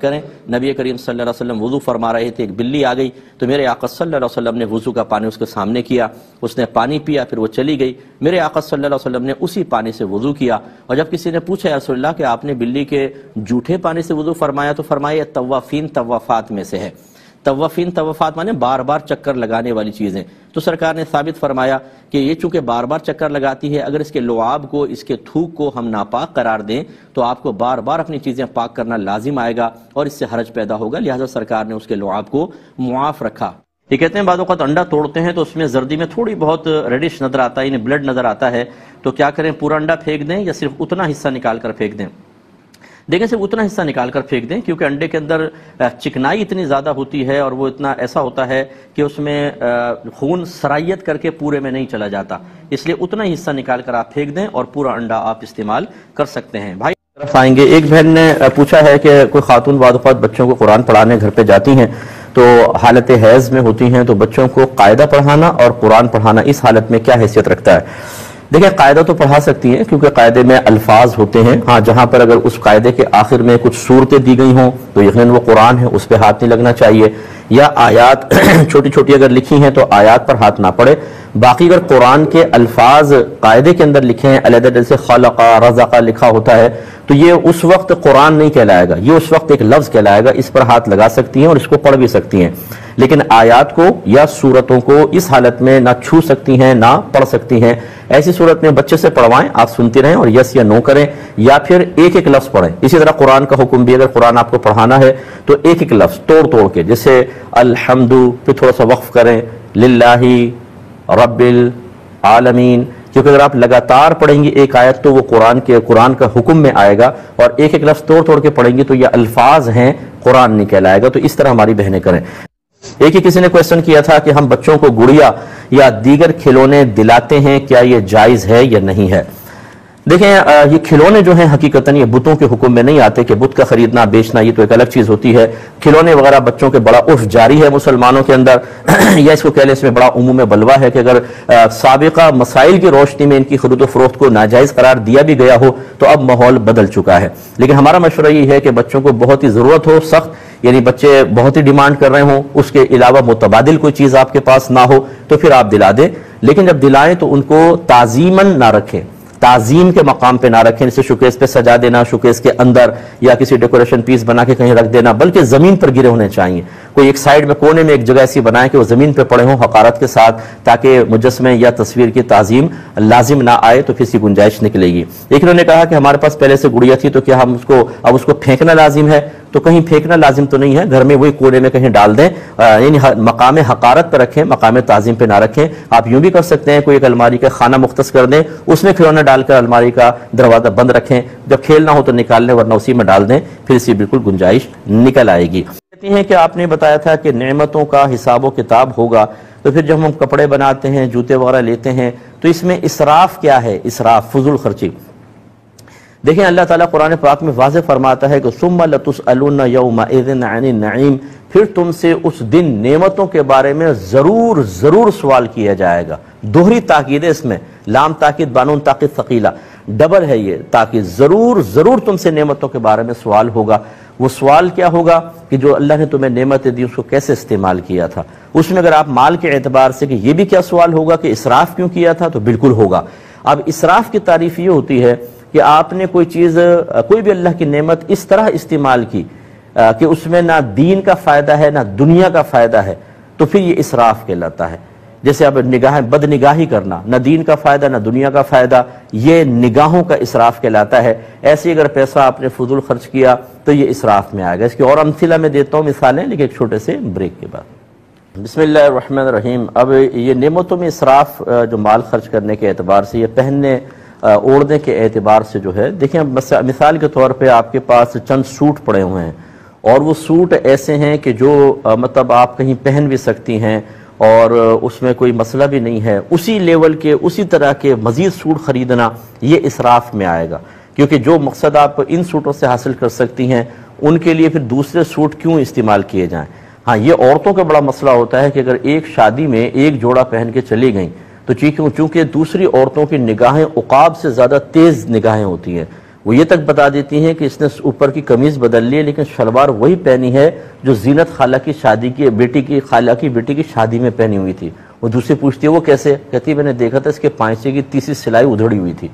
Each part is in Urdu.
کریں. نبی کریم صلی اللہ علیہ وسلم وضو فرما رہے تھے، ایک بلی آ گئی تو میرے آقا صلی اللہ علیہ وسلم نے وضو کا پانی اس کے سامنے کیا، اس نے پانی پیا، پھر وہ چلی گئی. میرے آقا صلی اللہ علیہ وسلم نے اسی پانی سے وضو کیا. اور جب کسی نے پوچھا یا رسول اللہ کہ آپ نے بلی کے جھوٹے پانی سے وضو فرمایا تو فرمایا طوافین طوافات میں سے ہے. طوافین طوافات مانے بار بار چکر لگانے والی چیزیں. تو سرکار نے ثابت فرمایا کہ یہ چونکہ بار بار چکر لگاتی ہے، اگر اس کے لعاب کو، اس کے تھوک کو ہم ناپاک قرار دیں تو آپ کو بار بار اپنی چیزیں پاک کرنا لازم آئے گا اور اس سے حرج پیدا ہوگا. لہٰذا سرکار نے اس کے لعاب کو معاف رکھا. یہ کہتے ہیں بعض اوقات انڈا توڑتے ہیں تو اس میں زردی میں تھوڑی بہت ریڈش نظر آتا ہے، یعنی بلڈ نظر آتا ہے، تو کیا کریں، پورا انڈا پھینک دیں یا صرف اتنا حصہ نکال کر پھینک دیں؟ دیکھیں صرف اتنا حصہ نکال کر پھینک دیں، کیونکہ انڈے کے اندر چکنائی اتنی زیادہ ہوتی ہے اور وہ اتنا ایسا ہوتا ہے کہ اس میں خون سرائیت کر کے پورے میں نہیں چلا جاتا، اس لیے اتنا ہی حصہ نکال کر آپ پھینک دیں اور پورا انڈا آپ استعمال کر سکتے ہیں. بھائی طرف آئیں گے. ایک بہن نے پوچھا ہے کہ کوئی خاتون بعض اوقات بچوں کو قرآن پڑھانے گھر پہ جاتی ہیں تو حالت حیض میں ہوتی ہیں، تو بچوں کو قاعدہ پڑھانا اور قرآن پڑھانا اس حالت میں کیا حیثیت رکھتا ہے؟ دیکھیں قاعدہ تو پڑھا سکتی ہیں کیونکہ قاعدے میں الفاظ ہوتے ہیں. ہاں جہاں پر اگر اس قاعدے کے آخر میں کچھ صورتیں دی گئی ہوں تو یقیناً وہ قرآن ہے، اس پہ ہاتھ نہیں لگنا چاہیے، یا آیات چھوٹی چھوٹی اگر لکھی ہیں تو آیات پر ہاتھ نہ پڑے. باقی اگر قرآن کے الفاظ قاعدے کے اندر لکھے ہیں، علیحدہ جیسے خلقہ رزقہ لکھا ہوتا ہے، تو یہ اس وقت قرآن نہیں کہلائے گا، یہ اس وقت ایک لفظ کہلائے گا. اس پر ہاتھ لگا سکتی ہیں اور اس کو پڑھ بھی سکتی ہیں، لیکن آیات کو یا سورتوں کو اس حالت میں نہ چھو سکتی ہیں نہ پڑھ سکتی ہیں. ایسی صورت میں بچے سے پڑھوائیں، آپ سنتی رہیں اور یس یا نو کریں، یا پھر ایک ایک لفظ پڑھیں. اسی طرح قرآن کا حکم بھی، اگر قرآن آپ کو پڑھانا ہے تو ایک ایک لفظ توڑ کے، جیسے الحمد پھر تھوڑا سا وقف کریں، للہ رب العالمین، کیونکہ اگر آپ لگاتار پڑھیں گی ایک آیت تو وہ قرآن کا حکم میں آئے گا، اور ایک ایک لفظ توڑ کے پڑھیں گی تو یہ الفاظ ہیں، قرآن نہیں کہلائے گا. تو اس طرح ہماری بہنیں کریں. ایک ہی کسی نے کویسچن کیا تھا کہ ہم بچوں کو گڑیا یا دیگر کھلونے دلاتے ہیں، کیا یہ جائز ہے یا نہیں ہے؟ دیکھیں یہ کھلونے جو ہیں حقیقتاً یہ بتوں کے حکم میں نہیں آتے کہ بت کا خریدنا بیچنا یہ تو ایک الگ چیز ہوتی ہے. کھلونے وغیرہ بچوں کے بڑا عرف جاری ہے مسلمانوں کے اندر یا اس کو کہہ لیں اس میں بڑا عموم بلوا ہے کہ اگر سابقہ مسائل کی روشنی میں ان کی خرید و فروخت کو ناجائز قرار دیا بھی گیا ہو تو اب ماحول بدل چکا ہے. لیکن ہمارا مشورہ یہ ہے کہ بچوں کو بہت ہی ضرورت ہو سخت، یعنی بچے بہت ہی ڈیمانڈ کر رہے ہوں، اس کے علاوہ متبادل کوئی چیز آپ کے پاس نہ ہو تو پھر آپ دلا دیں. لیکن جب دلائیں تو ان کو تعظیماً نہ رکھیں، تعظیم کے مقام پہ نہ رکھیں، جیسے شوکیس پہ سجا دینا، شوکیس کے اندر یا کسی ڈیکوریشن پیس بنا کے کہیں رکھ دینا، بلکہ زمین پر گرے ہونے چاہیے. کوئی ایک سائیڈ میں کونے میں ایک جگہ ایسی بنائیں کہ وہ زمین پہ پڑے ہوں حقارت کے ساتھ، تاکہ مجسمے یا تصویر کی تعظیم لازم نہ آئے تو پھر سی گنجائش نکلے گی. ایک انہوں نے کہا کہ ہمارے پاس پہلے سے گڑیا تھی تو کیا ہم اب اس کو پھینکنا لازم ہے؟ تو کہیں پھینکنا لازم تو نہیں ہے، گھر میں وہی کونے میں کہیں ڈال دیں، یعنی مقام حقارت پہ رکھیں، مقام تعظیم پہ نہ رکھیں. آپ یوں بھی کر سکتے ہیں، کوئی ایک الماری کا خانہ مختص کر دیں، اس میں کھلونا ڈال کر الماری کا دروازہ بند رکھیں، جب کھیلنا ہو تو نکال لیں ورنہ اسی میں ڈال دیں، پھر اسی بالکل گنجائش نکل آئے گی. کہتی ہیں کہ آپ نے بتایا تھا کہ نعمتوں کا حساب و کتاب ہوگا، تو پھر جب ہم کپڑے بناتے ہیں، جوتے وغیرہ لیتے ہیں تو اس میں اسراف کیا ہے؟ اسراف فضول خرچی. دیکھیں اللہ تعالیٰ قرآن پاک میں واضح فرماتا ہے کہ ثم لتسألن یومئذ عن النعیم، پھر تم سے اس دن نعمتوں کے بارے میں ضرور سوال کیا جائے گا. دوہری تاکید ہے اس میں، لام تاکید بانون تاکید ثقیلہ، ڈبل ہے یہ تاکید. ضرور تم سے نعمتوں کے بارے میں سوال ہوگا. وہ سوال کیا ہوگا کہ جو اللہ نے تمہیں نعمتیں دی اس کو کیسے استعمال کیا تھا. اس میں اگر آپ مال کے اعتبار سے کہ یہ بھی کیا سوال ہوگا کہ اسراف کیوں کیا تھا، تو بالکل ہوگا. اب اسراف کی تعریف یہ ہوتی ہے کہ آپ نے کوئی چیز، کوئی بھی اللہ کی نعمت اس طرح استعمال کی کہ اس میں نہ دین کا فائدہ ہے نہ دنیا کا فائدہ ہے، تو پھر یہ اسراف کہلاتا ہے. جیسے اب بد نگاہی کرنا، نہ دین کا فائدہ نہ دنیا کا فائدہ، یہ نگاہوں کا اسراف کہلاتا ہے. ایسے اگر پیسہ آپ نے فضول خرچ کیا تو یہ اسراف میں آئے گا. اس کی اور امثلہ میں دیتا ہوں مثالیں، لیکن ایک چھوٹے سے بریک کے بعد. بسم اللہ الرحمن الرحیم. اب یہ نعمتوں میں اسراف جو مال خرچ کرنے کے اعتبار سے، یہ پہننے اوڑھنے کے اعتبار سے جو ہے، دیکھیں مثال کے طور پہ آپ کے پاس چند سوٹ پڑے ہوئے ہیں اور وہ سوٹ ایسے ہیں کہ جو مطلب آپ کہیں پہن بھی سکتی ہیں اور اس میں کوئی مسئلہ بھی نہیں ہے، اسی لیول کے اسی طرح کے مزید سوٹ خریدنا یہ اسراف میں آئے گا. کیونکہ جو مقصد آپ ان سوٹوں سے حاصل کر سکتی ہیں ان کے لیے پھر دوسرے سوٹ کیوں استعمال کیے جائیں. ہاں یہ عورتوں کا بڑا مسئلہ ہوتا ہے کہ اگر ایک شادی میں ایک جوڑا پہن کے چلی گئیں تو چونکہ دوسری عورتوں کی نگاہیں عقاب سے زیادہ تیز نگاہیں ہوتی ہیں، وہ یہ تک بتا دیتی ہیں کہ اس نے اوپر کی قمیض بدل لی ہے لیکن شلوار وہی پہنی ہے جو زینت خالہ کی شادی کی خالہ کی بیٹی کی شادی میں پہنی ہوئی تھی۔ وہ دوسری پوچھتی ہے وہ کیسے؟ کہتی ہے میں نے دیکھا تھا اس کے پائنچے کی تیسری سلائی ادھڑی ہوئی تھی۔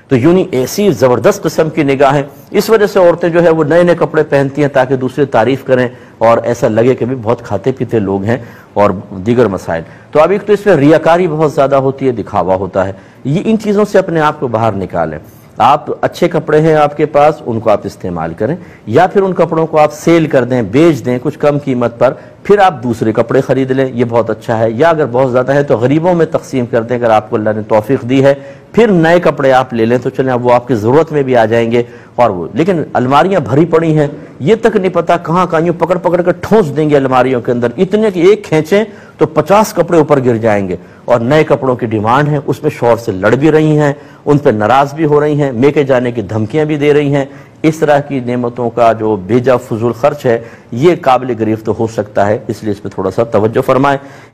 تو یوں نہیں، ایسی زبردست قسم کی نگاہیں، اس وجہ سے عورتیں جو ہے وہ نئے نئے کپڑے پہنتی ہیں تاکہ دوسرے تعریف کریں اور ایسا لگے کہ بھی بہت کھاتے پیتے لوگ ہیں اور دیگر مسائل۔ تو اب ایک تو اس میں ریاکاری بہت زیادہ ہوتی ہے، دکھاوا ہوتا ہے، یہ ان چیزوں سے اپنے آپ کو باہر نکالیں۔ آپ اچھے کپڑے ہیں آپ کے پاس، ان کو آپ استعمال کریں، یا پھر ان کپڑوں کو آپ سیل کر دیں، بیچ دیں کچھ کم قیمت پر، پھر آپ دوسرے کپڑے خرید لیں، یہ بہت اچھا ہے۔ یا اگر بہت زیادہ ہے تو غریبوں میں تقسیم کر دیں اگر آپ کو اللہ نے توفیق دی ہے، پھر نئے کپڑے آپ لے لیں تو چلیں اب وہ آپ کی ضرورت میں بھی آ جائیں گے۔ اور وہ لیکن الماریاں بھری پڑی ہیں، یہ تک نہیں پتا کہاں کہاں یوں پکڑ پکڑ کر ٹھونس دیں گے الماریوں کے اندر، اتنے کہ ایک کھینچیں تو 50 کپڑے اوپر گر جائیں گے۔ اور نئے کپڑوں کی ڈیمانڈ ہے، اس میں شوہر سے لڑ بھی رہی ہیں، ان پہ ناراض بھی ہو رہی ہیں، میکے جانے کی دھمکیاں بھی دے رہی ہیں۔ اس طرح کی نعمتوں کا جو بیجا فضول خرچ ہے یہ قابل گریفت ہو سکتا ہے، اس لیے اس پہ تھوڑا سا توجہ فرمائیں۔